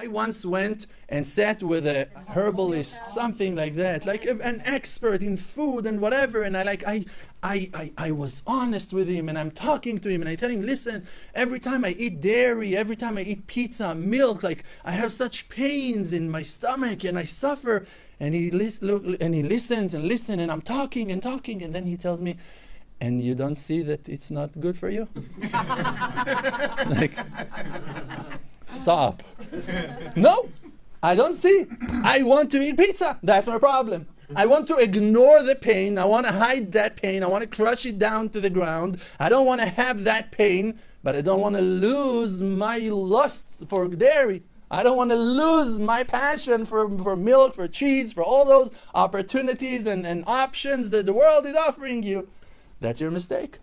I once went and sat with a herbalist, something like that, like an expert in food and whatever, and I was honest with him, and I'm talking to him, and I tell him, listen, every time I eat dairy, every time I eat pizza, milk, like I have such pains in my stomach, and I suffer. And he listens and listens, and I'm talking, and then he tells me, and you don't see that it's not good for you? Like, stop. No, I don't see. I want to eat pizza. That's my problem. I want to ignore the pain. I want to hide that pain. I want to crush it down to the ground. I don't want to have that pain, but I don't want to lose my lust for dairy. I don't want to lose my passion for milk, for cheese, for all those opportunities and options that the world is offering you. That's your mistake.